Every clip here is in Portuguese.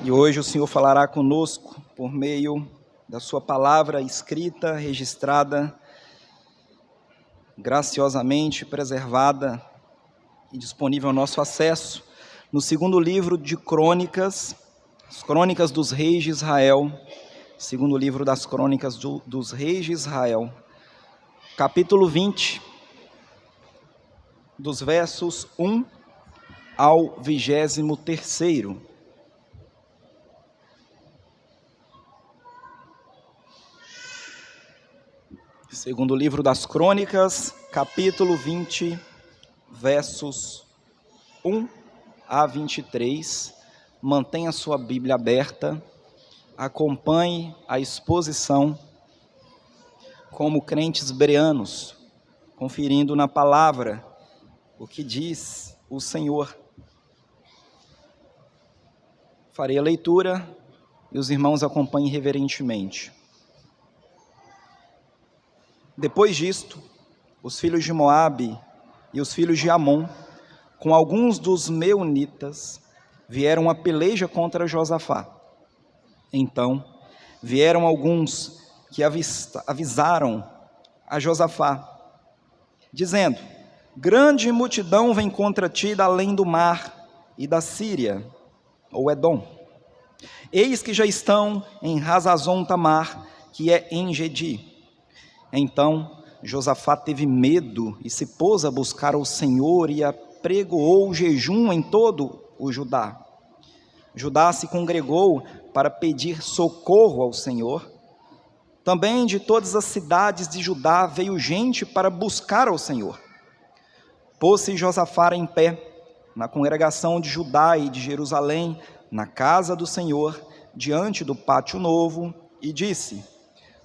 E hoje o Senhor falará conosco por meio da sua palavra escrita, registrada, graciosamente preservada e disponível ao nosso acesso, no segundo livro de Crônicas, as Crônicas dos Reis de Israel, segundo livro das Crônicas dos Reis de Israel, capítulo 20, dos versos 1 ao 23º. Segundo livro das Crônicas, capítulo 20, versos 1 a 23. Mantenha sua Bíblia aberta, acompanhe a exposição como crentes bereanos, conferindo na palavra o que diz o Senhor. Farei a leitura e os irmãos acompanhem reverentemente. Depois disto, os filhos de Moabe e os filhos de Amon, com alguns dos meunitas, vieram a peleja contra Josafá. Então, vieram alguns que avisaram a Josafá, dizendo: grande multidão vem contra ti da além do mar e da Síria, ou Edom. Eis que já estão em Hazazon Tamar, que é em Gedi. Então Josafá teve medo e se pôs a buscar o Senhor e apregoou jejum em todo o Judá. Judá se congregou para pedir socorro ao Senhor. Também de todas as cidades de Judá veio gente para buscar ao Senhor. Pôs-se Josafá em pé na congregação de Judá e de Jerusalém, na casa do Senhor, diante do pátio novo, e disse: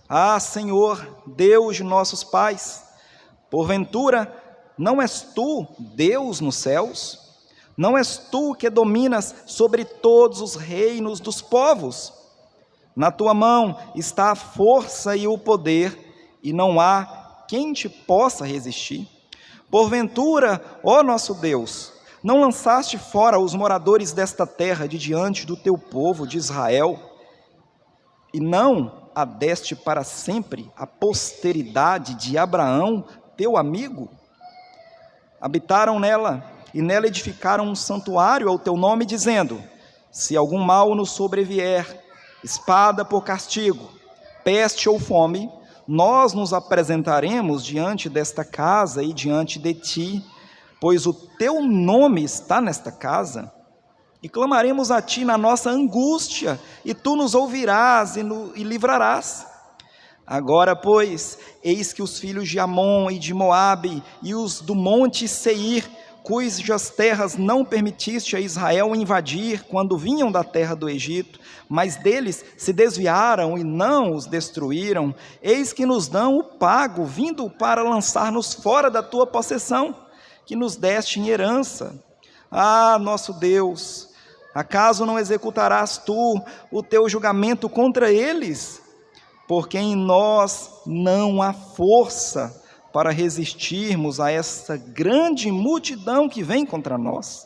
ah, Senhor, Deus de nossos pais, porventura não és tu Deus nos céus? Não és tu que dominas sobre todos os reinos dos povos? Na tua mão está a força e o poder, e não há quem te possa resistir. Porventura, ó nosso Deus, não lançaste fora os moradores desta terra de diante do teu povo de Israel, e não a deste para sempre a posteridade de Abraão, teu amigo? Habitaram nela, e nela edificaram um santuário ao teu nome, dizendo: se algum mal nos sobrevier, espada por castigo, peste ou fome, nós nos apresentaremos diante desta casa e diante de ti, pois o teu nome está nesta casa, e clamaremos a ti na nossa angústia, e tu nos ouvirás e livrarás. Agora, pois, eis que os filhos de Amon e de Moabe, e os do monte Seir, cujas terras não permitiste a Israel invadir quando vinham da terra do Egito, mas deles se desviaram e não os destruíram, eis que nos dão o pago, vindo para lançar-nos fora da tua possessão, que nos deste em herança. Ah, nosso Deus, acaso não executarás tu o teu julgamento contra eles? Porque em nós não há força para resistirmos a essa grande multidão que vem contra nós,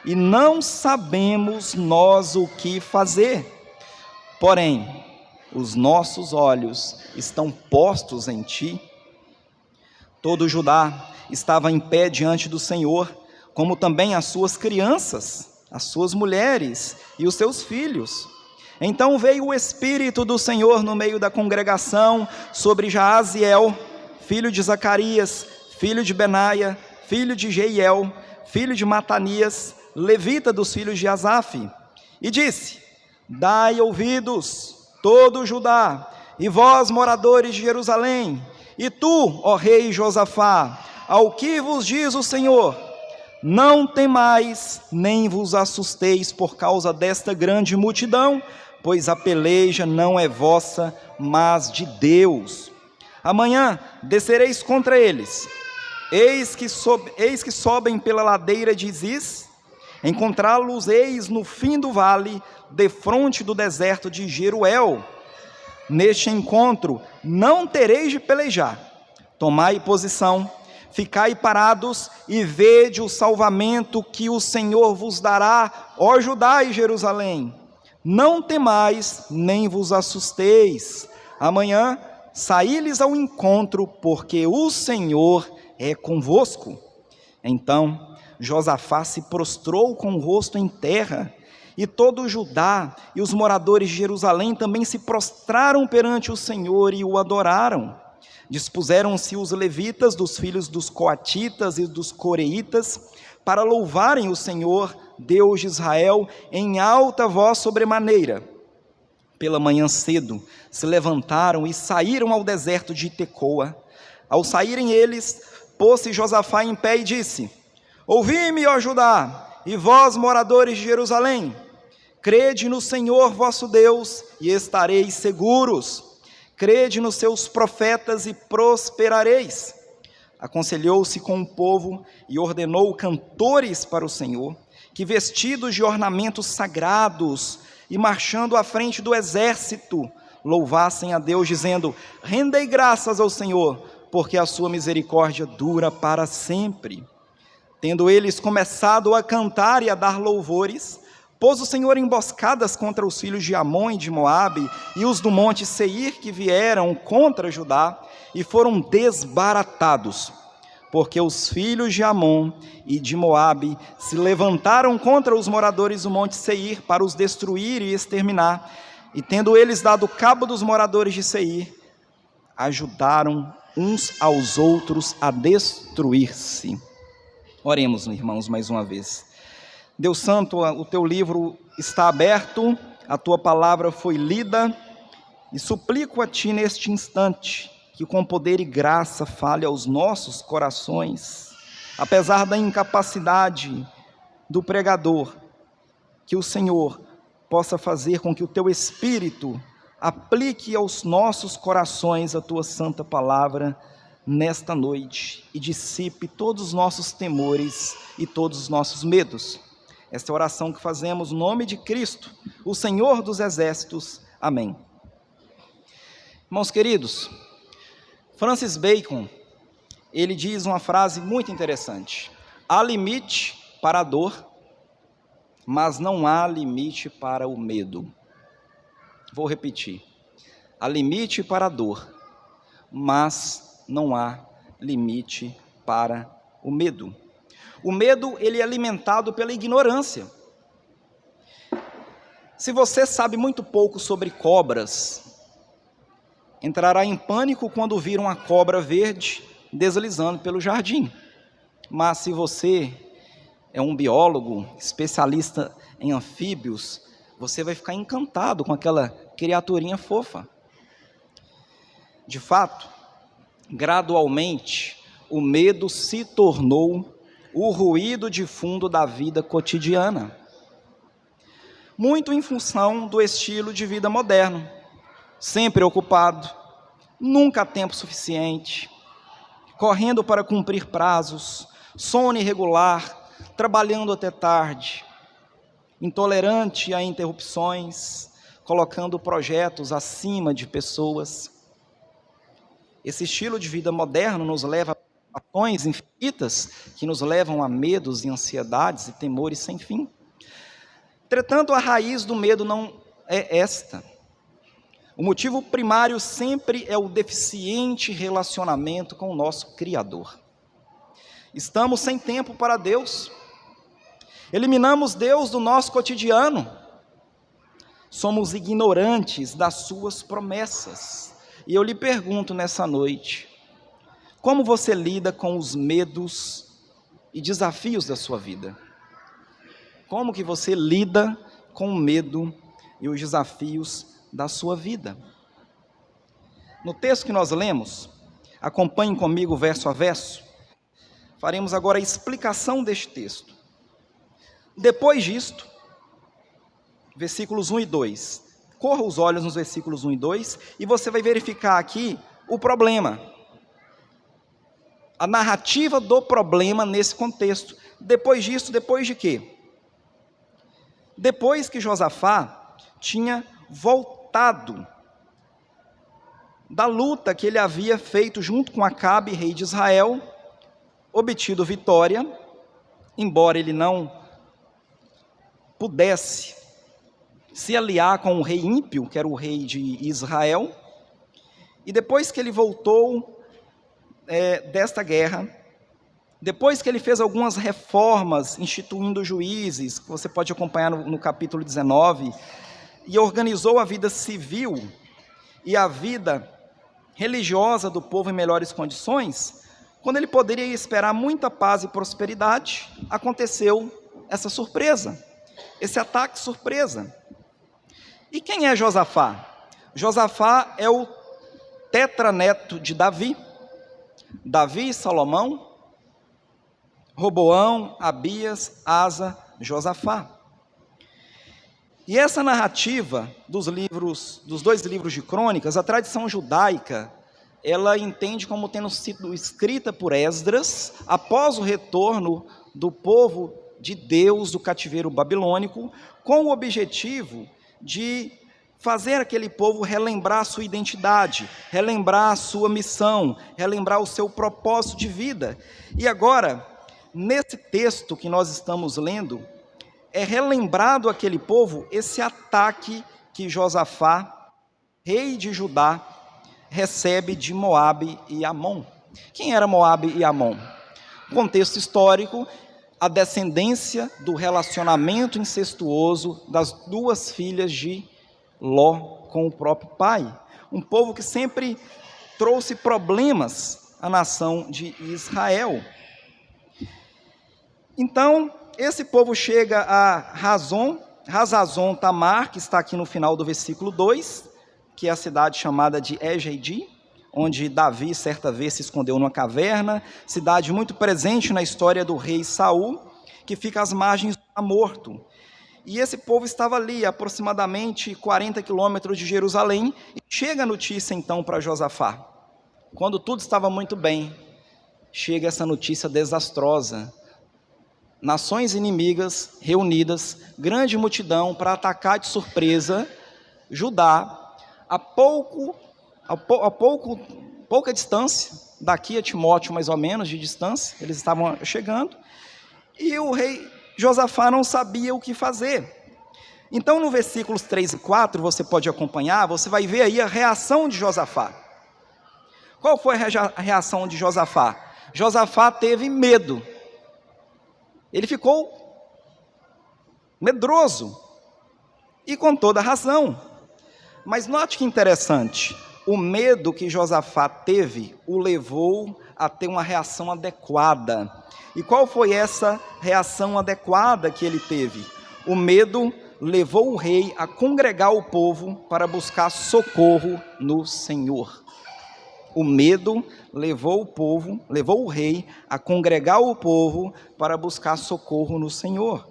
e não sabemos nós o que fazer. Porém, os nossos olhos estão postos em ti. Todo Judá estava em pé diante do Senhor, como também as suas crianças, as suas mulheres e os seus filhos. Então veio o Espírito do Senhor no meio da congregação sobre Jaaziel, filho de Zacarias, filho de Benaia, filho de Jeiel, filho de Matanias, levita dos filhos de Asaf, e disse: dai ouvidos, todo Judá, e vós, moradores de Jerusalém, e tu, ó rei Josafá, ao que vos diz o Senhor: não temais, nem vos assusteis por causa desta grande multidão, pois a peleja não é vossa, mas de Deus. Amanhã descereis contra eles. Eis que sobem pela ladeira de Ziz, encontrá-los eis no fim do vale, defronte do deserto de Jeruel. Neste encontro não tereis de pelejar. Tomai posição, ficai parados e vede o salvamento que o Senhor vos dará, ó Judá e Jerusalém. Não temais, nem vos assusteis. Amanhã saí-lhes ao encontro, porque o Senhor é convosco. Então Josafá se prostrou com o rosto em terra, e todo o Judá e os moradores de Jerusalém também se prostraram perante o Senhor e o adoraram. Dispuseram-se os levitas dos filhos dos coatitas e dos coreitas para louvarem o Senhor, Deus de Israel, em alta voz sobremaneira. Pela manhã cedo se levantaram e saíram ao deserto de Tecoa. Ao saírem eles, pôs-se Josafá em pé e disse: ouvi-me, ó Judá, e vós, moradores de Jerusalém, crede no Senhor vosso Deus e estareis seguros. Crede nos seus profetas e prosperareis. Aconselhou-se com o povo e ordenou cantores para o Senhor, que vestidos de ornamentos sagrados e marchando à frente do exército, louvassem a Deus, dizendo: rendei graças ao Senhor, porque a sua misericórdia dura para sempre. Tendo eles começado a cantar e a dar louvores, pôs o Senhor emboscadas contra os filhos de Amon e de Moabe e os do monte Seir, que vieram contra Judá, e foram desbaratados, porque os filhos de Amon e de Moabe se levantaram contra os moradores do monte Seir para os destruir e exterminar, e tendo eles dado cabo dos moradores de Seir, ajudaram uns aos outros a destruir-se. Oremos, irmãos, mais uma vez. Deus Santo, o teu livro está aberto, a tua palavra foi lida, e suplico a ti neste instante, que com poder e graça fale aos nossos corações, apesar da incapacidade do pregador, que o Senhor possa fazer com que o teu Espírito aplique aos nossos corações a tua santa palavra nesta noite, e dissipe todos os nossos temores e todos os nossos medos. Esta é a oração que fazemos no nome de Cristo, o Senhor dos Exércitos. Amém. Irmãos queridos, Francis Bacon, ele diz uma frase muito interessante: há limite para a dor, mas não há limite para o medo. Vou repetir: há limite para a dor, mas não há limite para o medo. O medo, ele é alimentado pela ignorância. Se você sabe muito pouco sobre cobras, entrará em pânico quando vir uma cobra verde deslizando pelo jardim. Mas se você é um biólogo, especialista em anfíbios, você vai ficar encantado com aquela criaturinha fofa. De fato, gradualmente, o medo se tornou o ruído de fundo da vida cotidiana, muito em função do estilo de vida moderno, sempre ocupado, nunca há tempo suficiente, correndo para cumprir prazos, sono irregular, trabalhando até tarde, intolerante a interrupções, colocando projetos acima de pessoas. Esse estilo de vida moderno nos leva a ações infinitas que nos levam a medos e ansiedades e temores sem fim. Entretanto, a raiz do medo não é esta. O motivo primário sempre é o deficiente relacionamento com o nosso Criador. Estamos sem tempo para Deus. Eliminamos Deus do nosso cotidiano. Somos ignorantes das suas promessas. E eu lhe pergunto nessa noite: como você lida com os medos e desafios da sua vida? Como que você lida com o medo e os desafios da sua vida? No texto que nós lemos, acompanhem comigo verso a verso, faremos agora a explicação deste texto. Depois disto, versículos 1 e 2, corra os olhos nos versículos 1 e 2, e você vai verificar aqui o problema, a narrativa do problema nesse contexto. Depois disto, depois de quê? Depois que Josafá tinha voltado da luta que ele havia feito junto com Acabe, rei de Israel, obtido vitória, embora ele não pudesse se aliar com o rei ímpio, que era o rei de Israel. E depois que ele voltou desta guerra, depois que ele fez algumas reformas, instituindo juízes, que você pode acompanhar no capítulo 19, e organizou a vida civil e a vida religiosa do povo em melhores condições, quando ele poderia esperar muita paz e prosperidade, aconteceu essa surpresa, esse ataque surpresa. E quem é Josafá? Josafá é o tetraneto de Davi. Davi e Salomão, Roboão, Abias, Asa, Josafá. E essa narrativa dos dois livros de crônicas, a tradição judaica, ela entende como tendo sido escrita por Esdras após o retorno do povo de Deus do cativeiro babilônico, com o objetivo de fazer aquele povo relembrar a sua identidade, relembrar a sua missão, relembrar o seu propósito de vida. E agora, nesse texto que nós estamos lendo, é relembrado aquele povo esse ataque que Josafá, rei de Judá, recebe de Moabe e Amon. Quem era Moabe e Amon? Contexto histórico, a descendência do relacionamento incestuoso das duas filhas de Ló com o próprio pai. Um povo que sempre trouxe problemas à nação de Israel. Então, esse povo chega a Hazazon Tamar, que está aqui no final do versículo 2, que é a cidade chamada de Ejeidi, onde Davi certa vez se escondeu numa caverna, cidade muito presente na história do rei Saul, que fica às margens do Mar Morto. E esse povo estava ali, aproximadamente 40 quilômetros de Jerusalém, e chega a notícia então para Josafá. Quando tudo estava muito bem, chega essa notícia desastrosa. Nações inimigas reunidas, grande multidão para atacar de surpresa Judá, a pouca distância, daqui a Timóteo mais ou menos de distância, eles estavam chegando, e o rei Josafá não sabia o que fazer. Então no versículos 3 e 4, você pode acompanhar, você vai ver aí a reação de Josafá. Qual foi a reação de Josafá? Josafá teve medo. Ele ficou medroso, e com toda razão. Mas note que interessante, o medo que Josafá teve o levou a ter uma reação adequada. E qual foi essa reação adequada que ele teve? O medo levou o rei a congregar o povo para buscar socorro no Senhor. O medo levou o rei a congregar o povo para buscar socorro no Senhor.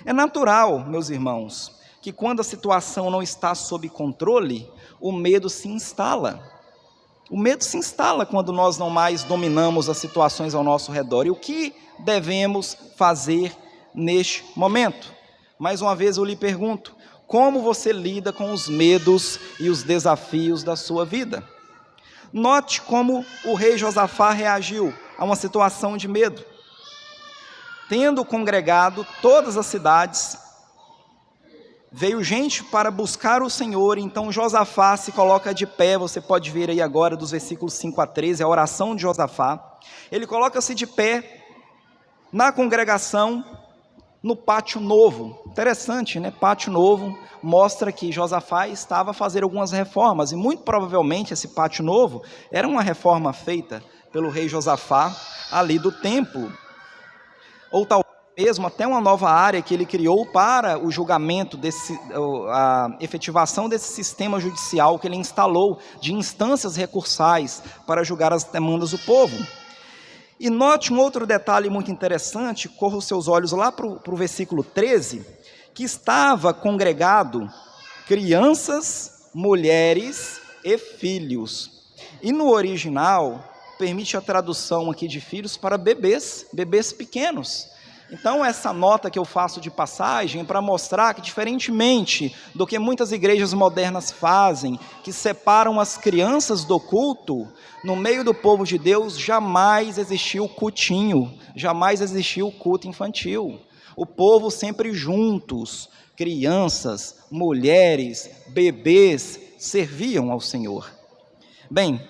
É natural, meus irmãos, que quando a situação não está sob controle, o medo se instala. O medo se instala quando nós não mais dominamos as situações ao nosso redor. E o que devemos fazer neste momento? Mais uma vez eu lhe pergunto, como você lida com os medos e os desafios da sua vida? Note como o rei Josafá reagiu a uma situação de medo. Tendo congregado todas as cidades, veio gente para buscar o Senhor, então Josafá se coloca de pé, você pode ver aí agora dos versículos 5 a 13, a oração de Josafá. Ele coloca-se de pé na congregação, no pátio novo. Interessante, né? Pátio novo mostra que Josafá estava a fazer algumas reformas, e muito provavelmente esse pátio novo era uma reforma feita pelo rei Josafá ali do templo, ou talvez mesmo até uma nova área que ele criou para o julgamento, a efetivação desse sistema judicial que ele instalou, de instâncias recursais para julgar as demandas do povo. E note um outro detalhe muito interessante, corra os seus olhos lá para o versículo 13, que estava congregado crianças, mulheres e filhos. E no original, permite a tradução aqui de filhos para bebês pequenos. Então essa nota que eu faço de passagem é para mostrar que, diferentemente do que muitas igrejas modernas fazem, que separam as crianças do culto, no meio do povo de Deus jamais existiu cultinho, jamais existiu culto infantil. O povo sempre juntos, crianças, mulheres, bebês serviam ao Senhor. Bem,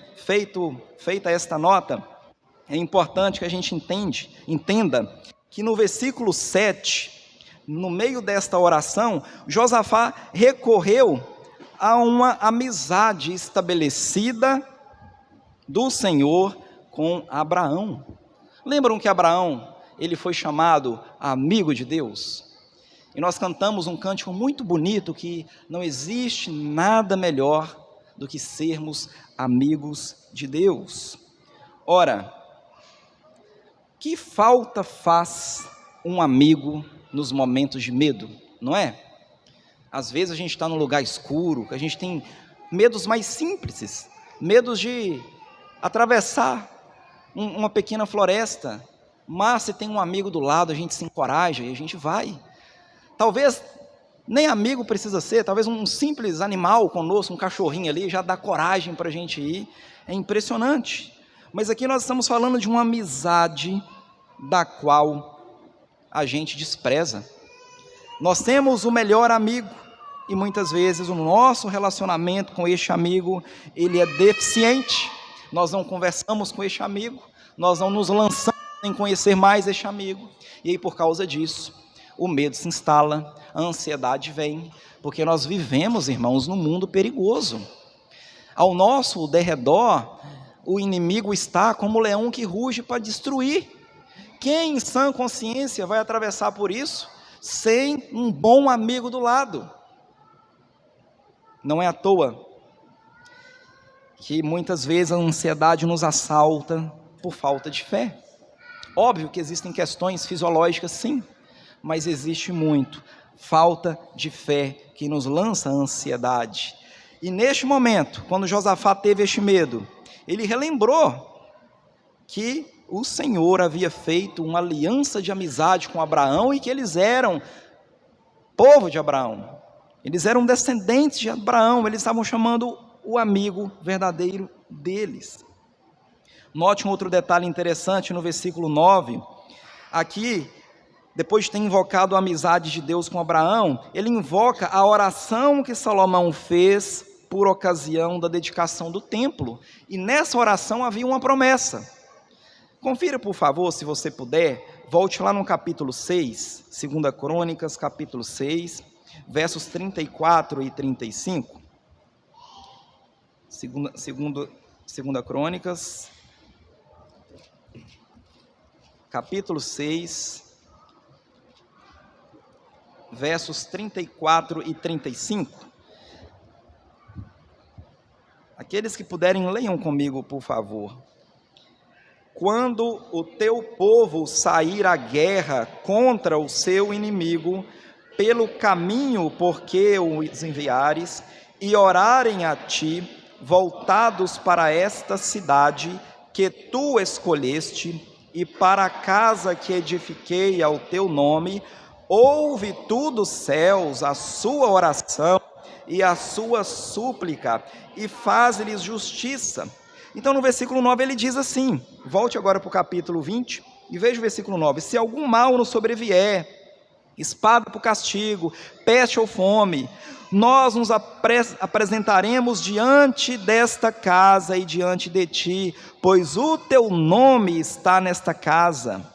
feita esta nota, é importante que a gente entenda que no versículo 7, no meio desta oração, Josafá recorreu a uma amizade estabelecida do Senhor com Abraão. Lembram que Abraão, ele foi chamado amigo de Deus? E nós cantamos um cântico muito bonito que não existe nada melhor do que sermos amigos de Deus. Ora, que falta faz um amigo nos momentos de medo, não é? Às vezes a gente está num lugar escuro, a gente tem medos mais simples, medos de atravessar uma pequena floresta, mas se tem um amigo do lado, a gente se encoraja e a gente vai. Talvez nem amigo precisa ser, talvez um simples animal conosco, um cachorrinho ali, já dá coragem para a gente ir, é impressionante. Mas aqui nós estamos falando de uma amizade da qual a gente despreza. Nós temos o melhor amigo e muitas vezes o nosso relacionamento com este amigo, ele é deficiente. Nós não conversamos com este amigo, nós não nos lançamos em conhecer mais este amigo, e aí por causa disso, o medo se instala, a ansiedade vem, porque nós vivemos, irmãos, num mundo perigoso. Ao nosso derredor, o inimigo está como o leão que ruge para destruir. Quem em sã consciência vai atravessar por isso sem um bom amigo do lado? Não é à toa que muitas vezes a ansiedade nos assalta por falta de fé. Óbvio que existem questões fisiológicas, sim, mas existe muito falta de fé que nos lança a ansiedade. E neste momento, quando Josafá teve este medo, ele relembrou que o Senhor havia feito uma aliança de amizade com Abraão e que eles eram povo de Abraão, eles eram descendentes de Abraão, eles estavam chamando o amigo verdadeiro deles. Note um outro detalhe interessante no versículo 9, aqui, depois de ter invocado a amizade de Deus com Abraão, ele invoca a oração que Salomão fez por ocasião da dedicação do templo, e nessa oração havia uma promessa. Confira, por favor, se você puder, volte lá no capítulo 6, 2 Crônicas, capítulo 6, versos 34 e 35. 2 Crônicas, capítulo 6, versos 34 e 35. Aqueles que puderem, leiam comigo, por favor. Quando o teu povo sair à guerra contra o seu inimigo, pelo caminho por que os enviares, e orarem a ti, voltados para esta cidade que tu escolheste, e para a casa que edifiquei ao teu nome, ouve tu dos céus a sua oração e a sua súplica, e faz-lhes justiça. Então no versículo 9 ele diz assim, volte agora para o capítulo 20, e veja o versículo 9, se algum mal nos sobrevier, espada por castigo, peste ou fome, nós nos apresentaremos diante desta casa e diante de ti, pois o teu nome está nesta casa.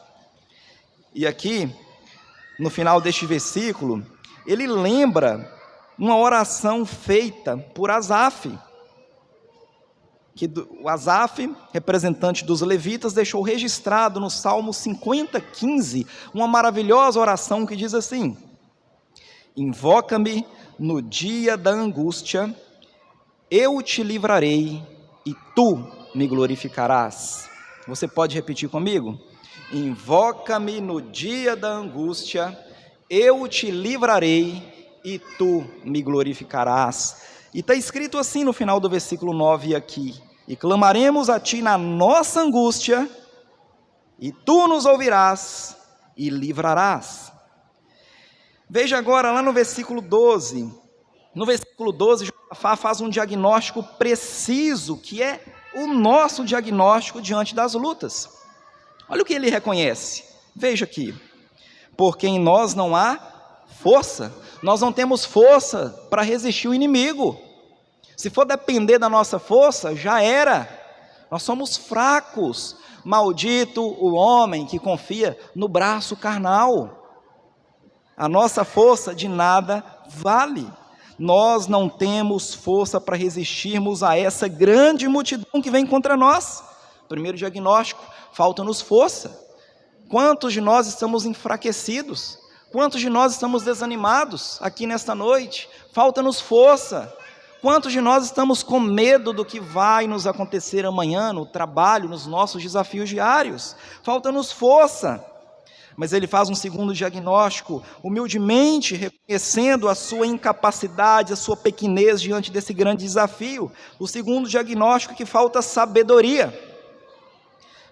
E aqui, no final deste versículo, ele lembra uma oração feita por Asaf, que o Asaf, representante dos levitas, deixou registrado no Salmo 50:15, uma maravilhosa oração que diz assim: invoca-me no dia da angústia, eu te livrarei e tu me glorificarás. Você pode repetir comigo? Invoca-me no dia da angústia, eu te livrarei e tu me glorificarás. E está escrito assim no final do versículo 9 aqui, e clamaremos a ti na nossa angústia, e tu nos ouvirás e livrarás. Veja agora lá no versículo 12, Josafá faz um diagnóstico preciso, que é o nosso diagnóstico diante das lutas. Olha o que ele reconhece, veja aqui, porque em nós não há Força? Nós não temos força para resistir o inimigo. Se for depender da nossa força, já era. Nós somos fracos. Maldito o homem que confia no braço carnal. A nossa força de nada vale. Nós não temos força para resistirmos a essa grande multidão que vem contra nós. Primeiro diagnóstico, falta-nos força. Quantos de nós estamos enfraquecidos? Quantos de nós estamos desanimados aqui nesta noite? Falta-nos força. Quantos de nós estamos com medo do que vai nos acontecer amanhã, no trabalho, nos nossos desafios diários? Falta-nos força. Mas ele faz um segundo diagnóstico, humildemente reconhecendo a sua incapacidade, a sua pequenez diante desse grande desafio. O segundo diagnóstico, que falta sabedoria.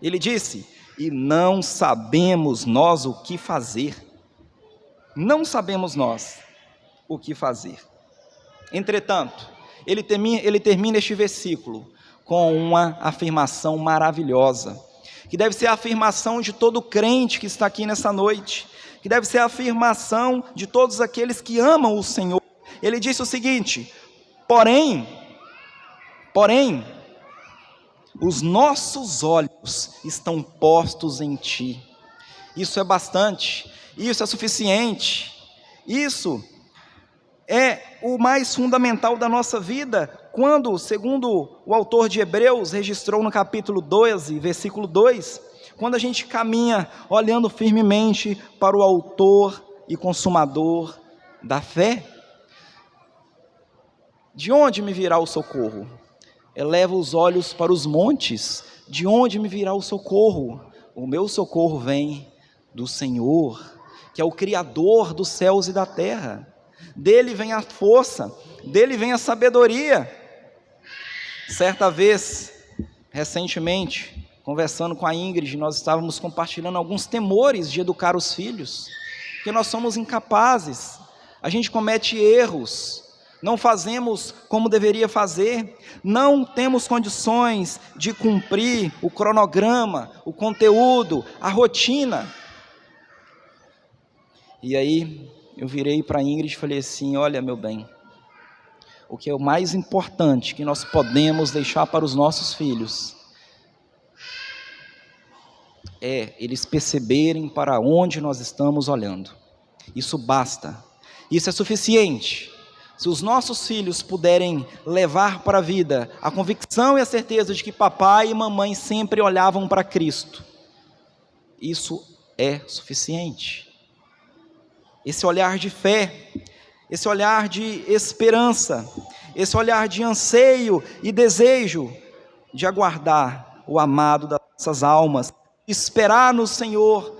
Ele disse: e não sabemos nós o que fazer. Não sabemos nós o que fazer. Entretanto, ele termina este versículo com uma afirmação maravilhosa, que deve ser a afirmação de todo crente que está aqui nessa noite, que deve ser a afirmação de todos aqueles que amam o Senhor. Ele disse o seguinte: porém, os nossos olhos estão postos em Ti. Isso é bastante, isso é suficiente, isso é o mais fundamental da nossa vida, quando, segundo o autor de Hebreus, registrou no capítulo 12, versículo 2, quando a gente caminha olhando firmemente para o autor e consumador da fé. De onde me virá o socorro? Eleva os olhos para os montes, de onde me virá o socorro? O meu socorro vem do Senhor, que é o Criador dos céus e da terra. Dele vem a força, dele vem a sabedoria. Certa vez, recentemente, conversando com a Ingrid, nós estávamos compartilhando alguns temores de educar os filhos, porque nós somos incapazes, a gente comete erros, não fazemos como deveria fazer, não temos condições de cumprir o cronograma, o conteúdo, a rotina. E aí eu virei para a Ingrid e falei assim: olha, meu bem, o que é o mais importante que nós podemos deixar para os nossos filhos é eles perceberem para onde nós estamos olhando. Isso basta, isso é suficiente. Se os nossos filhos puderem levar para a vida a convicção e a certeza de que papai e mamãe sempre olhavam para Cristo, isso é suficiente. Esse olhar de fé, esse olhar de esperança, esse olhar de anseio e desejo de aguardar o amado das nossas almas, esperar no Senhor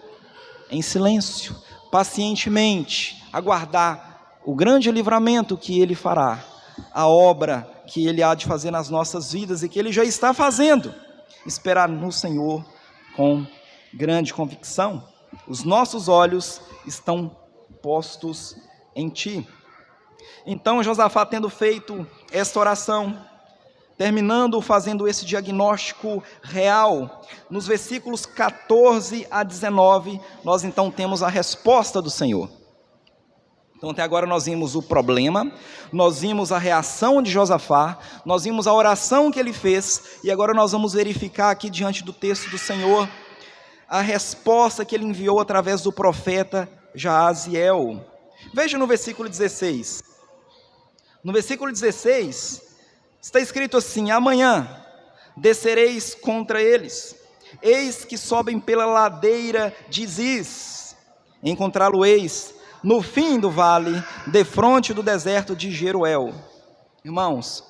em silêncio, pacientemente, aguardar o grande livramento que Ele fará, a obra que Ele há de fazer nas nossas vidas e que Ele já está fazendo. Esperar no Senhor com grande convicção. Os nossos olhos estão postos em Ti. Então Josafá, tendo feito esta oração, terminando fazendo esse diagnóstico real, nos versículos 14 a 19, nós então temos a resposta do Senhor. Então até agora nós vimos o problema, nós vimos a reação de Josafá, nós vimos a oração que ele fez, e agora nós vamos verificar aqui diante do texto do Senhor, a resposta que ele enviou através do profeta Jaaziel. Veja no versículo 16. No versículo 16, está escrito assim: amanhã descereis contra eles, eis que sobem pela ladeira de Ziz, encontrá-lo-eis no fim do vale, defronte do deserto de Jeruel. Irmãos,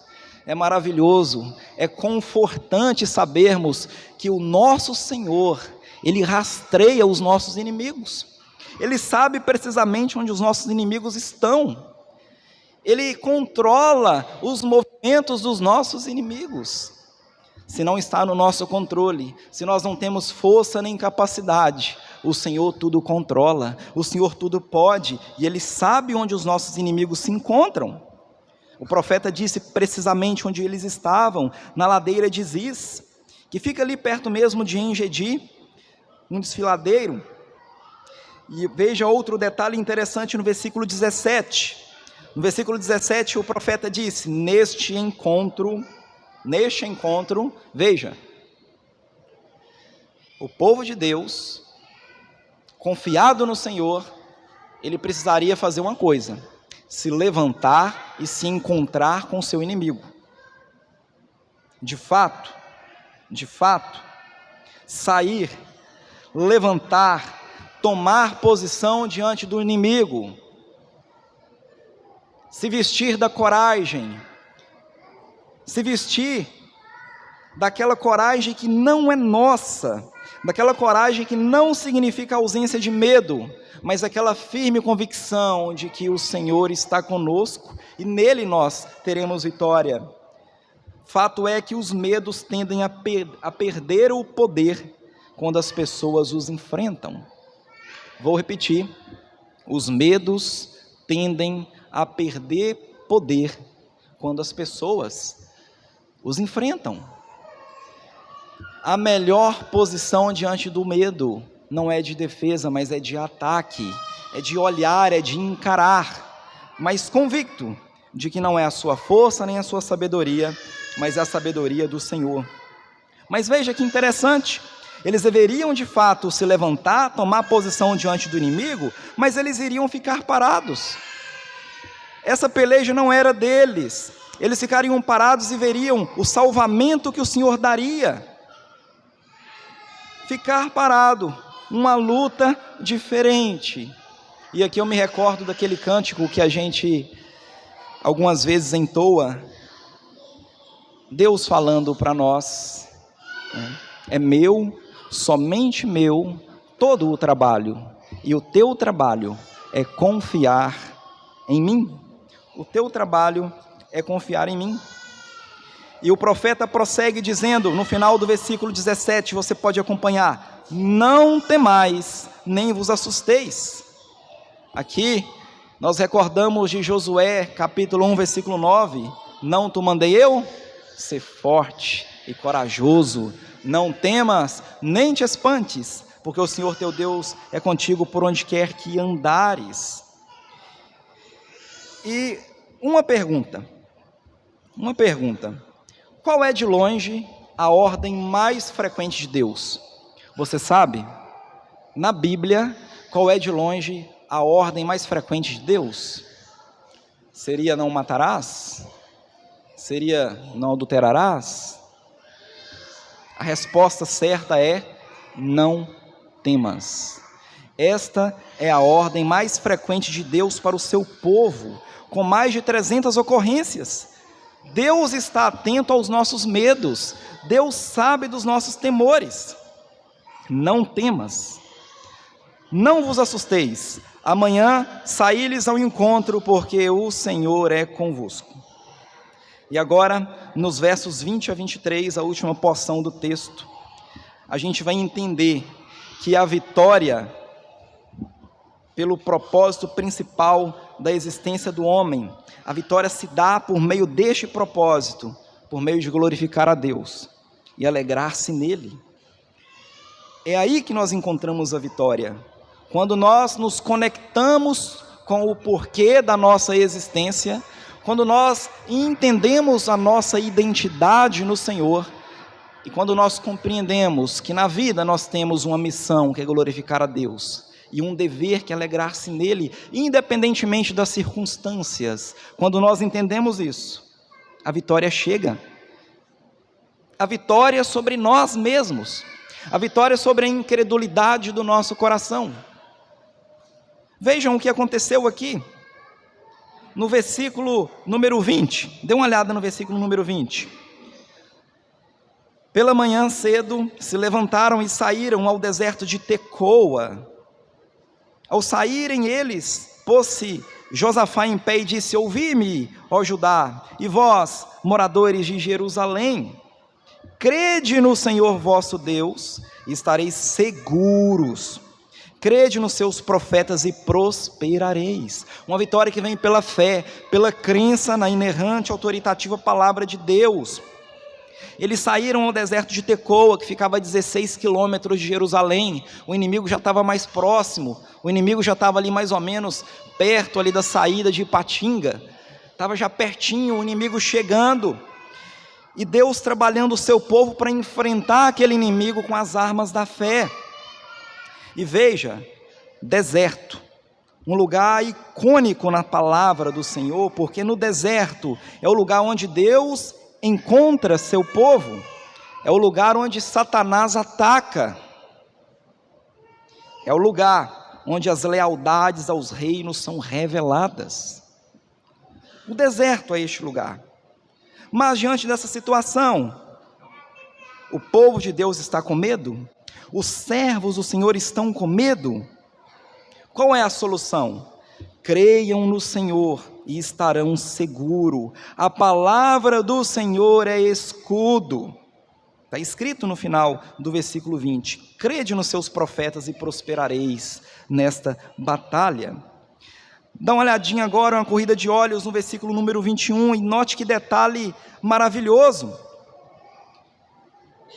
é maravilhoso, é confortante sabermos que o nosso Senhor, Ele rastreia os nossos inimigos, Ele sabe precisamente onde os nossos inimigos estão, Ele controla os movimentos dos nossos inimigos. Se não está no nosso controle, se nós não temos força nem capacidade, o Senhor tudo controla, o Senhor tudo pode, e Ele sabe onde os nossos inimigos se encontram. O profeta disse precisamente onde eles estavam, na ladeira de Ziz, que fica ali perto mesmo de En-Gedi, um desfiladeiro. E veja outro detalhe interessante no versículo 17. No versículo 17 o profeta disse: neste encontro, veja, o povo de Deus, confiado no Senhor, ele precisaria fazer uma coisa: se levantar e se encontrar com seu inimigo. De fato, sair, levantar, tomar posição diante do inimigo, se vestir da coragem, se vestir daquela coragem que não é nossa, daquela coragem que não significa ausência de medo, mas aquela firme convicção de que o Senhor está conosco e nele nós teremos vitória. Fato é que os medos tendem a perder o poder quando as pessoas os enfrentam. Vou repetir: os medos tendem a perder poder quando as pessoas os enfrentam. A melhor posição diante do medo não é de defesa, mas é de ataque, é de olhar, é de encarar, mas convicto de que não é a sua força nem a sua sabedoria, mas é a sabedoria do Senhor. Mas veja que interessante, eles deveriam de fato se levantar, tomar posição diante do inimigo, mas eles iriam ficar parados. Essa peleja não era deles, eles ficariam parados e veriam o salvamento que o Senhor daria. Ficar parado, uma luta diferente. E aqui eu me recordo daquele cântico que a gente algumas vezes entoa, Deus falando para nós, é meu, somente meu, todo o trabalho, e o teu trabalho é confiar em mim. O teu trabalho é confiar em mim. E o profeta prossegue dizendo, no final do versículo 17, você pode acompanhar: não temais, nem vos assusteis. Aqui, nós recordamos de Josué, capítulo 1, versículo 9, não te mandei eu? Ser forte e corajoso, não temas, nem te espantes, porque o Senhor teu Deus é contigo por onde quer que andares. E uma pergunta, qual é de longe a ordem mais frequente de Deus? Você sabe? Na Bíblia, qual é de longe a ordem mais frequente de Deus? Seria não matarás? Seria não adulterarás? A resposta certa é não temas. Esta é a ordem mais frequente de Deus para o seu povo, com mais de 300 ocorrências. Deus está atento aos nossos medos, Deus sabe dos nossos temores. Não temas, não vos assusteis, amanhã saí-lhes ao encontro, porque o Senhor é convosco. E agora, nos versos 20 a 23, a última porção do texto, a gente vai entender que a vitória, pelo propósito principal da existência do homem, a vitória se dá por meio deste propósito, por meio de glorificar a Deus e alegrar-se nele. É aí que nós encontramos a vitória, quando nós nos conectamos com o porquê da nossa existência, quando nós entendemos a nossa identidade no Senhor, e quando nós compreendemos que na vida nós temos uma missão que é glorificar a Deus, e um dever que é alegrar-se nele, independentemente das circunstâncias. Quando nós entendemos isso, a vitória chega. A vitória sobre nós mesmos, a vitória sobre a incredulidade do nosso coração. Vejam o que aconteceu aqui, no versículo número 20, dê uma olhada no versículo número 20. Pela manhã cedo, se levantaram e saíram ao deserto de Tecoa. Ao saírem eles, pôs-se Josafá em pé e disse: ouvi-me, ó Judá, e vós, moradores de Jerusalém, crede no Senhor vosso Deus, e estareis seguros. Crede nos seus profetas e prosperareis. Uma vitória que vem pela fé, pela crença na inerrante, autoritativa palavra de Deus. Eles saíram ao deserto de Tecoa, que ficava a 16 quilômetros de Jerusalém. O inimigo já estava mais próximo, o inimigo já estava ali mais ou menos perto ali da saída de Ipatinga. Estava já pertinho, o inimigo chegando. E Deus trabalhando o seu povo para enfrentar aquele inimigo com as armas da fé. E veja, deserto, um lugar icônico na palavra do Senhor, porque no deserto é o lugar onde Deus encontra seu povo, é o lugar onde Satanás ataca, é o lugar onde as lealdades aos reinos são reveladas. O deserto é este lugar. Mas diante dessa situação, o povo de Deus está com medo? Os servos do Senhor estão com medo? Qual é a solução? Creiam no Senhor e estarão seguros. A palavra do Senhor é escudo. Está escrito no final do versículo 20. Crede nos seus profetas e prosperareis nesta batalha. Dá uma olhadinha agora, uma corrida de olhos no versículo número 21, e note que detalhe maravilhoso.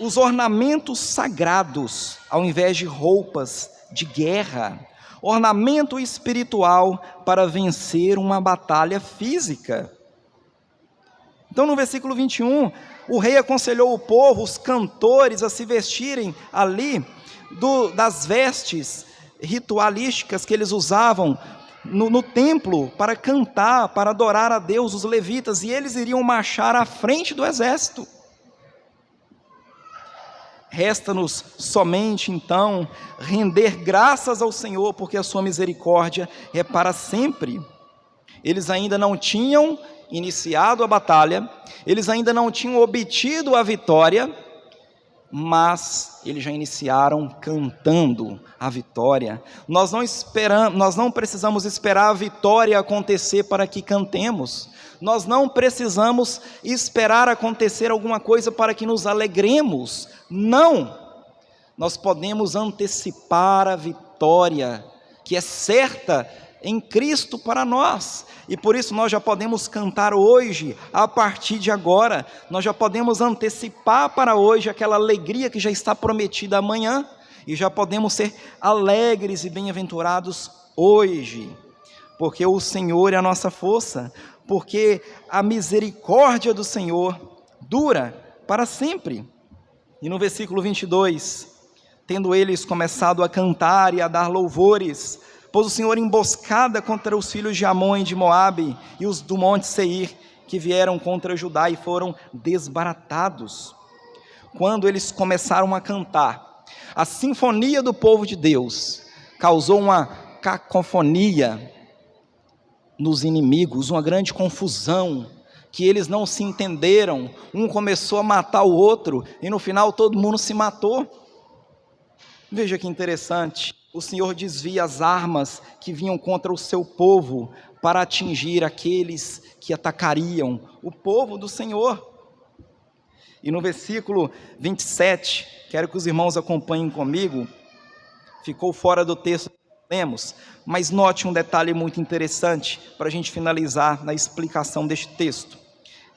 Os ornamentos sagrados, ao invés de roupas de guerra, ornamento espiritual para vencer uma batalha física. Então no versículo 21, o rei aconselhou o povo, os cantores, a se vestirem ali das vestes ritualísticas que eles usavam no templo para cantar, para adorar a Deus, os levitas, e eles iriam marchar à frente do exército. Resta-nos somente então render graças ao Senhor, porque a sua misericórdia é para sempre. Eles ainda não tinham iniciado a batalha, eles ainda não tinham obtido a vitória, mas eles já iniciaram cantando a vitória. Nós não precisamos esperar a vitória acontecer para que cantemos. Nós não precisamos esperar acontecer alguma coisa para que nos alegremos. Não! Nós podemos antecipar a vitória, que é certa em Cristo para nós. E por isso nós já podemos cantar hoje, a partir de agora. Nós já podemos antecipar para hoje aquela alegria que já está prometida amanhã. E já podemos ser alegres e bem-aventurados hoje. Porque o Senhor é a nossa força. Porque a misericórdia do Senhor dura para sempre. E no versículo 22, tendo eles começado a cantar e a dar louvores, pôs o Senhor emboscada contra os filhos de Amon e de Moabe e os do monte Seir, que vieram contra Judá e foram desbaratados. Quando eles começaram a cantar, a sinfonia do povo de Deus causou uma cacofonia nos inimigos, uma grande confusão, que eles não se entenderam, um começou a matar o outro, e no final todo mundo se matou. Veja que interessante, o Senhor desvia as armas que vinham contra o seu povo, para atingir aqueles que atacariam o povo do Senhor. E no versículo 27, quero que os irmãos acompanhem comigo, ficou fora do texto que lemos, mas note um detalhe muito interessante, para a gente finalizar na explicação deste texto.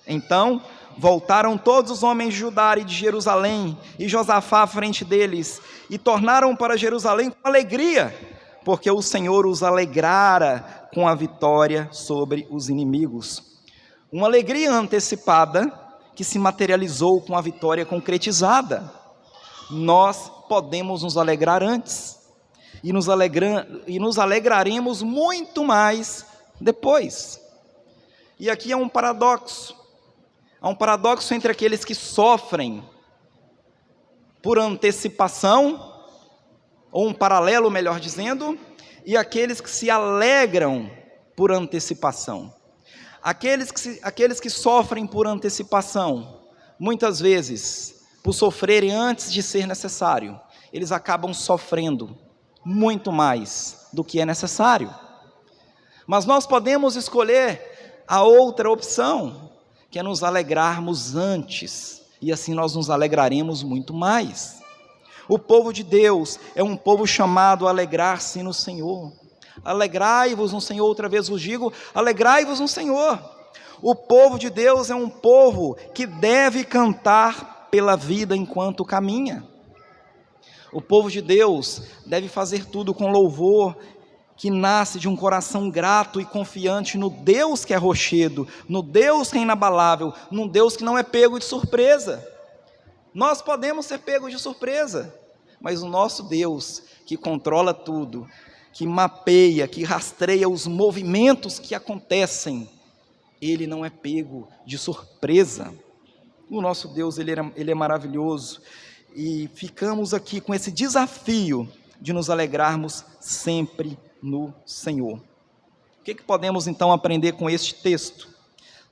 Então voltaram todos os homens de Judá e de Jerusalém, e Josafá à frente deles, e tornaram para Jerusalém com alegria, porque o Senhor os alegrara com a vitória sobre os inimigos. Uma alegria antecipada, que se materializou com a vitória concretizada. Nós podemos nos alegrar antes, e nos alegraremos muito mais depois. E aqui há um paradoxo. Há um paradoxo entre aqueles que sofrem por antecipação, ou um paralelo, melhor dizendo, e aqueles que se alegram por antecipação. Aqueles que sofrem por antecipação, muitas vezes, por sofrerem antes de ser necessário, eles acabam sofrendo muito mais do que é necessário. Mas nós podemos escolher a outra opção, que é nos alegrarmos antes, e assim nós nos alegraremos muito mais. O povo de Deus é um povo chamado a alegrar-se no Senhor. Alegrai-vos no Senhor, outra vez vos digo, alegrai-vos no Senhor. O povo de Deus é um povo que deve cantar pela vida enquanto caminha. O povo de Deus deve fazer tudo com louvor, que nasce de um coração grato e confiante no Deus que é rochedo, no Deus que é inabalável, num Deus que não é pego de surpresa. Nós podemos ser pegos de surpresa, mas o nosso Deus, que controla tudo, que mapeia, que rastreia os movimentos que acontecem, Ele não é pego de surpresa. O nosso Deus, Ele é maravilhoso, e ficamos aqui com esse desafio de nos alegrarmos sempre no Senhor. O que podemos então aprender com este texto?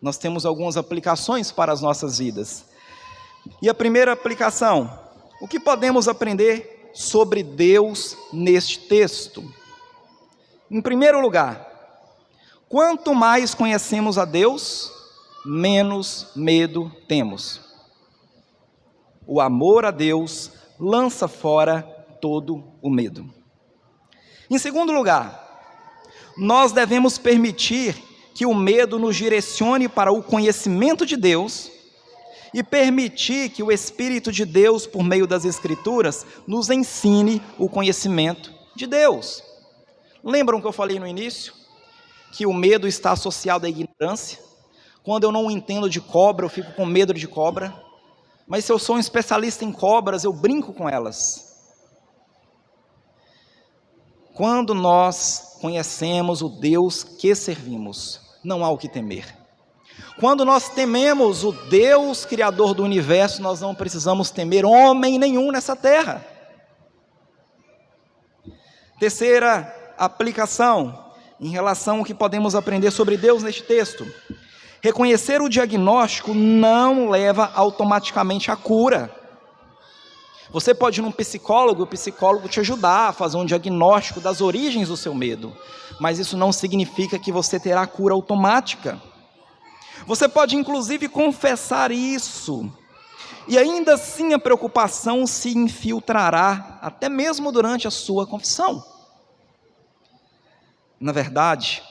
Nós temos algumas aplicações para as nossas vidas. E a primeira aplicação, o que podemos aprender sobre Deus neste texto? Em primeiro lugar, quanto mais conhecemos a Deus, menos medo temos. O amor a Deus lança fora todo o medo. Em segundo lugar, nós devemos permitir que o medo nos direcione para o conhecimento de Deus e permitir que o Espírito de Deus, por meio das Escrituras, nos ensine o conhecimento de Deus. Lembram que eu falei no início? Que o medo está associado à ignorância. Quando eu não entendo de cobra, eu fico com medo de cobra. Mas se eu sou um especialista em cobras, eu brinco com elas. Quando nós conhecemos o Deus que servimos, não há o que temer. Quando nós tememos o Deus Criador do universo, nós não precisamos temer homem nenhum nessa terra. Terceira aplicação, em relação ao que podemos aprender sobre Deus neste texto. Reconhecer o diagnóstico não leva automaticamente à cura. Você pode ir num psicólogo, o psicólogo te ajudar a fazer um diagnóstico das origens do seu medo, mas isso não significa que você terá cura automática. Você pode inclusive confessar isso, e ainda assim a preocupação se infiltrará, até mesmo durante a sua confissão. Na verdade,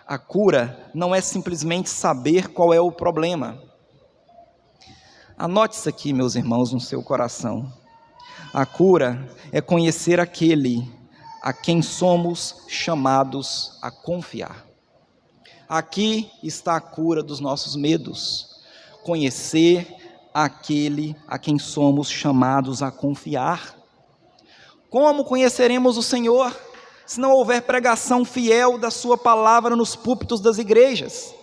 a cura não é simplesmente saber qual é o problema. Anote isso aqui, meus irmãos, no seu coração. A cura é conhecer aquele a quem somos chamados a confiar. Aqui está a cura dos nossos medos. Conhecer aquele a quem somos chamados a confiar. Como conheceremos o Senhor se não houver pregação fiel da sua palavra nos púlpitos das igrejas?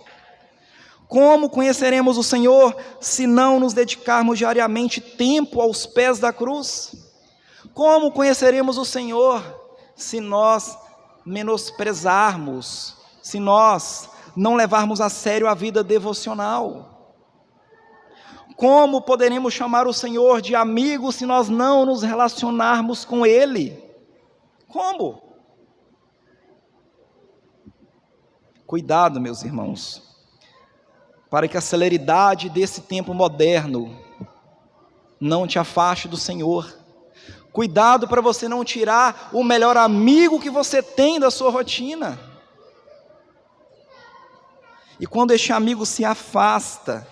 Como conheceremos o Senhor se não nos dedicarmos diariamente tempo aos pés da cruz? Como conheceremos o Senhor se nós menosprezarmos, se nós não levarmos a sério a vida devocional? Como poderemos chamar o Senhor de amigo se nós não nos relacionarmos com Ele? Como? Cuidado, meus irmãos, para que a celeridade desse tempo moderno não te afaste do Senhor. Cuidado para você não tirar o melhor amigo que você tem da sua rotina. E quando este amigo se afasta,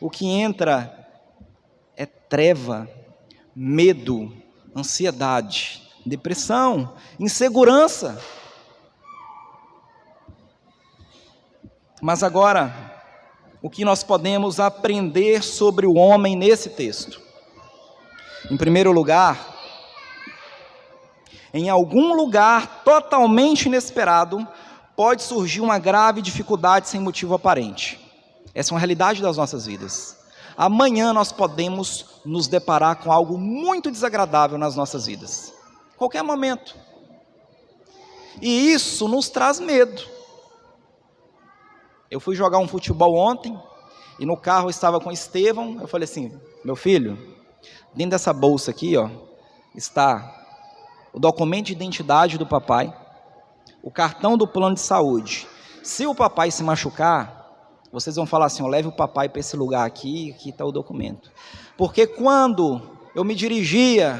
o que entra é treva, medo, ansiedade, depressão, insegurança. Mas agora, o que nós podemos aprender sobre o homem nesse texto? Em primeiro lugar, em algum lugar totalmente inesperado, pode surgir uma grave dificuldade sem motivo aparente. Essa é uma realidade das nossas vidas. Amanhã nós podemos nos deparar com algo muito desagradável nas nossas vidas. Qualquer momento. E isso nos traz medo. Eu fui jogar um futebol ontem, e no carro eu estava com o Estevão. Eu falei assim: meu filho, dentro dessa bolsa aqui, ó, está o documento de identidade do papai, o cartão do plano de saúde. Se o papai se machucar, vocês vão falar assim: leve o papai para esse lugar aqui, aqui está o documento. Porque quando eu me dirigia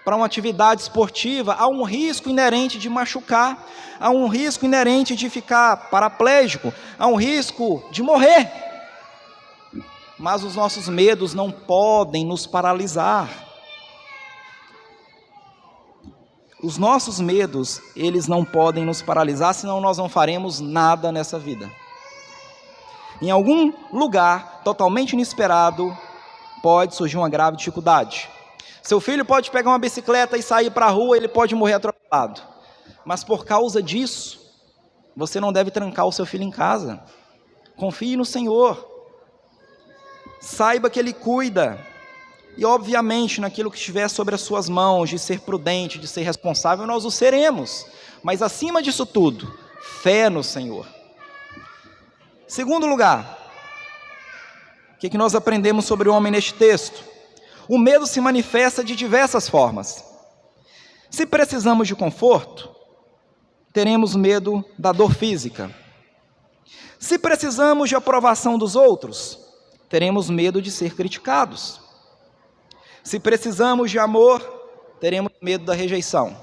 para uma atividade esportiva, há um risco inerente de machucar, há um risco inerente de ficar paraplégico, há um risco de morrer. Mas os nossos medos não podem nos paralisar. Os nossos medos, eles não podem nos paralisar, senão nós não faremos nada nessa vida. Em algum lugar totalmente inesperado, pode surgir uma grave dificuldade. Seu filho pode pegar uma bicicleta e sair para a rua, ele pode morrer atropelado. Mas por causa disso, você não deve trancar o seu filho em casa. Confie no Senhor. Saiba que Ele cuida. E obviamente naquilo que estiver sobre as suas mãos, de ser prudente, de ser responsável, nós o seremos. Mas acima disso tudo, fé no Senhor. Segundo lugar, o que nós aprendemos sobre o homem neste texto? O medo se manifesta de diversas formas. Se precisamos de conforto, teremos medo da dor física. Se precisamos de aprovação dos outros, teremos medo de ser criticados. Se precisamos de amor, teremos medo da rejeição.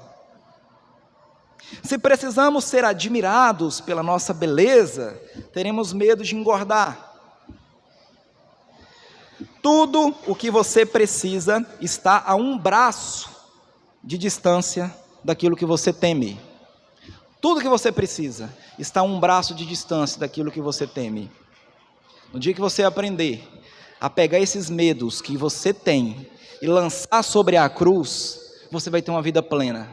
Se precisamos ser admirados pela nossa beleza, teremos medo de engordar. Tudo o que você precisa está a um braço de distância daquilo que você teme. Tudo que você precisa está a um braço de distância daquilo que você teme. No dia que você aprender a pegar esses medos que você tem e lançar sobre a cruz, você vai ter uma vida plena,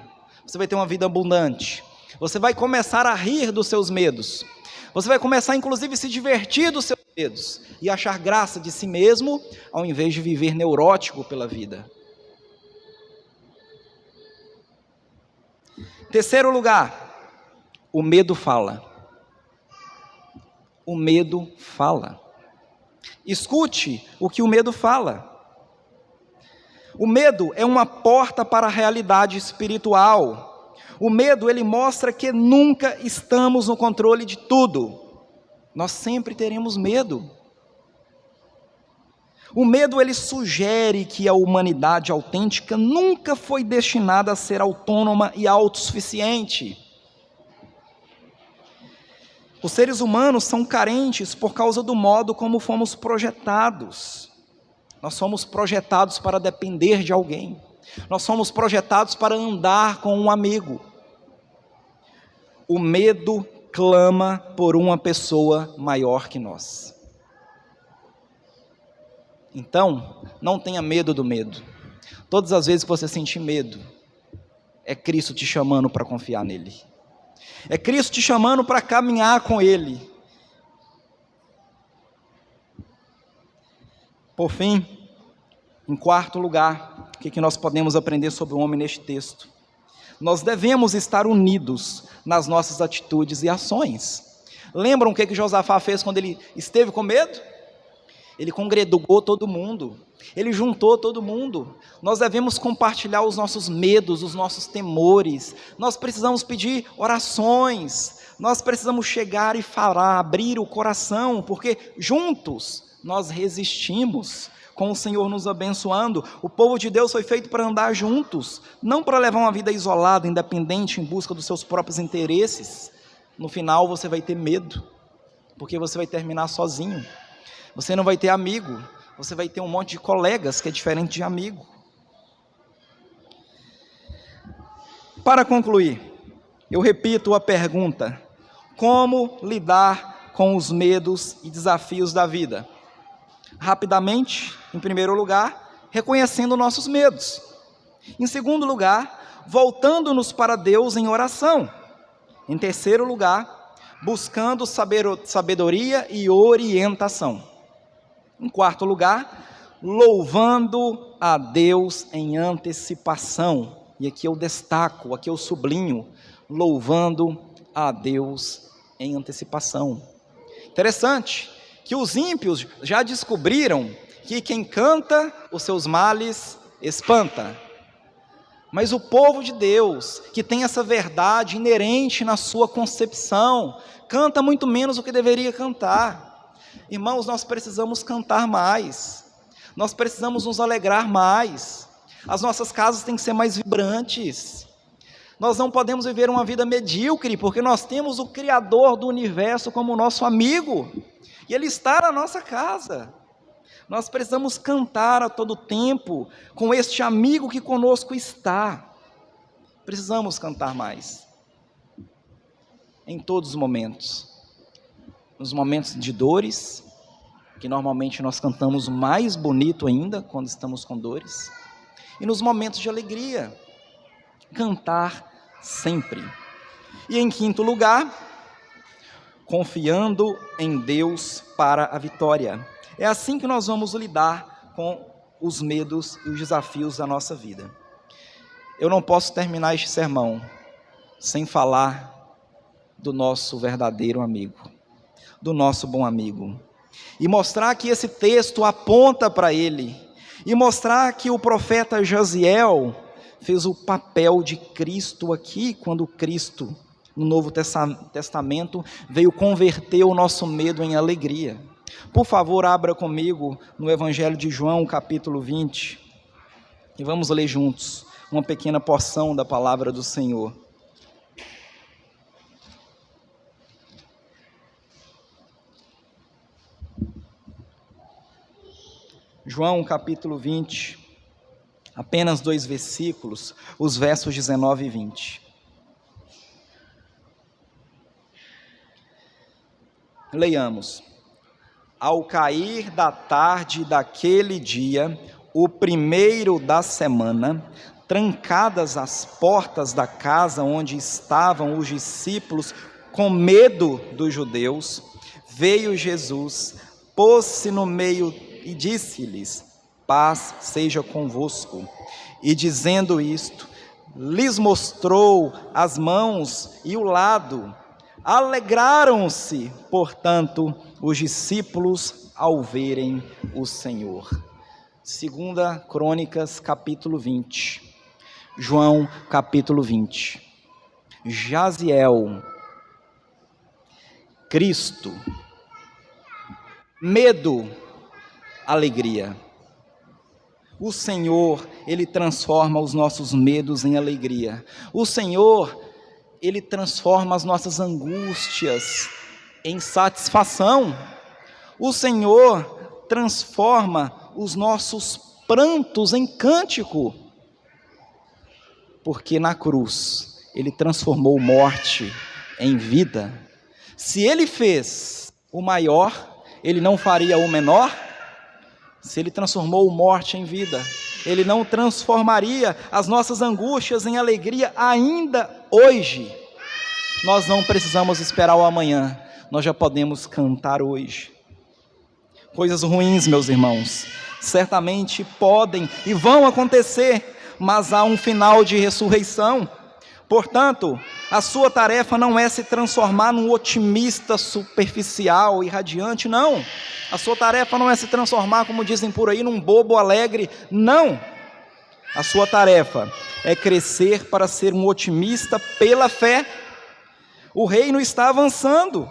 você vai ter uma vida abundante, você vai começar a rir dos seus medos, você vai começar inclusive a se divertir dos seus medos e achar graça de si mesmo, ao invés de viver neurótico pela vida. Terceiro lugar, o medo fala. O medo fala. Escute o que o medo fala. O medo é uma porta para a realidade espiritual. O medo, ele mostra que nunca estamos no controle de tudo. Nós sempre teremos medo. O medo, ele sugere que a humanidade autêntica nunca foi destinada a ser autônoma e autossuficiente. Os seres humanos são carentes por causa do modo como fomos projetados. Nós somos projetados para depender de alguém. Nós somos projetados para andar com um amigo. O medo clama por uma pessoa maior que nós. Então, não tenha medo do medo. Todas as vezes que você sentir medo, é Cristo te chamando para confiar nele. É Cristo te chamando para caminhar com Ele. Por fim, em quarto lugar, o que nós podemos aprender sobre o homem neste texto? Nós devemos estar unidos nas nossas atitudes e ações. Lembram o que Josafá fez quando ele esteve com medo? Ele congregou todo mundo, ele juntou todo mundo. Nós devemos compartilhar os nossos medos, os nossos temores. Nós precisamos pedir orações, nós precisamos chegar e falar, abrir o coração, porque juntos nós resistimos, com o Senhor nos abençoando. O povo de Deus foi feito para andar juntos, não para levar uma vida isolada, independente, em busca dos seus próprios interesses. No final você vai ter medo, porque você vai terminar sozinho. Você não vai ter amigo, você vai ter um monte de colegas que é diferente de amigo. Para concluir, eu repito a pergunta: como lidar com os medos e desafios da vida? Rapidamente, em primeiro lugar, reconhecendo nossos medos. Em segundo lugar, voltando-nos para Deus em oração. Em terceiro lugar, buscando sabedoria e orientação. Em quarto lugar, louvando a Deus em antecipação. E aqui eu destaco, aqui eu sublinho, louvando a Deus em antecipação. Interessante que os ímpios já descobriram que quem canta os seus males espanta. Mas o povo de Deus, que tem essa verdade inerente na sua concepção, canta muito menos do que deveria cantar. Irmãos, nós precisamos cantar mais, nós precisamos nos alegrar mais. As nossas casas têm que ser mais vibrantes. Nós não podemos viver uma vida medíocre, porque nós temos o Criador do universo como nosso amigo, e Ele está na nossa casa. Nós precisamos cantar a todo tempo com este amigo que conosco está. Precisamos cantar mais, em todos os momentos. Nos momentos de dores, que normalmente nós cantamos mais bonito ainda, quando estamos com dores. E nos momentos de alegria, cantar sempre. E em quinto lugar, confiando em Deus para a vitória. É assim que nós vamos lidar com os medos e os desafios da nossa vida. Eu não posso terminar este sermão sem falar do nosso verdadeiro amigo, do nosso bom amigo, e mostrar que esse texto aponta para ele, e mostrar que o profeta Jaziel fez o papel de Cristo aqui, quando Cristo, no Novo Testamento, veio converter o nosso medo em alegria. Por favor, abra comigo no Evangelho de João, capítulo 20, e vamos ler juntos uma pequena porção da palavra do Senhor. João, capítulo 20, apenas 2 versículos, os versos 19 e 20. Leiamos. Ao cair da tarde daquele dia, o primeiro da semana, trancadas as portas da casa onde estavam os discípulos com medo dos judeus, veio Jesus, pôs-se no meio e disse-lhes: paz seja convosco. E dizendo isto, lhes mostrou as mãos e o lado. Alegraram-se, portanto, os discípulos ao verem o Senhor. 2 Crônicas, capítulo 20. João, capítulo 20. Jaziel, Cristo, medo, alegria. O Senhor, Ele transforma os nossos medos em alegria. O Senhor, Ele transforma as nossas angústias em satisfação. O Senhor transforma os nossos prantos em cântico. Porque na cruz, Ele transformou morte em vida. Se Ele fez o maior, Ele não faria o menor? Se Ele transformou morte em vida, Ele não transformaria as nossas angústias em alegria ainda hoje? Nós não precisamos esperar o amanhã, nós já podemos cantar hoje. Coisas ruins, meus irmãos, certamente podem e vão acontecer, mas há um final de ressurreição. Portanto, a sua tarefa não é se transformar num otimista superficial e radiante, não. A sua tarefa não é se transformar, como dizem por aí, num bobo alegre, não. A sua tarefa é crescer para ser um otimista pela fé. O reino está avançando,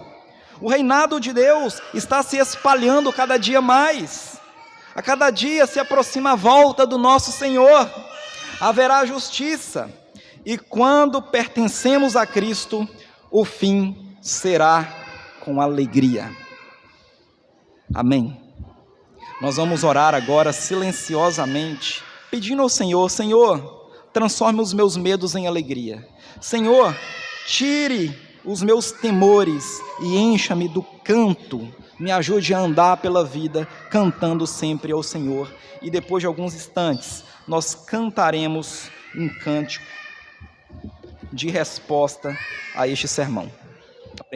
o reinado de Deus está se espalhando cada dia mais. A cada dia se aproxima a volta do nosso Senhor. Haverá justiça. E quando pertencemos a Cristo, o fim será com alegria. Amém. Nós vamos orar agora silenciosamente, pedindo ao Senhor: Senhor, transforme os meus medos em alegria. Senhor, tire os meus temores e encha-me do canto. Me ajude a andar pela vida cantando sempre ao Senhor. E depois de alguns instantes, nós cantaremos um cântico de resposta a este sermão.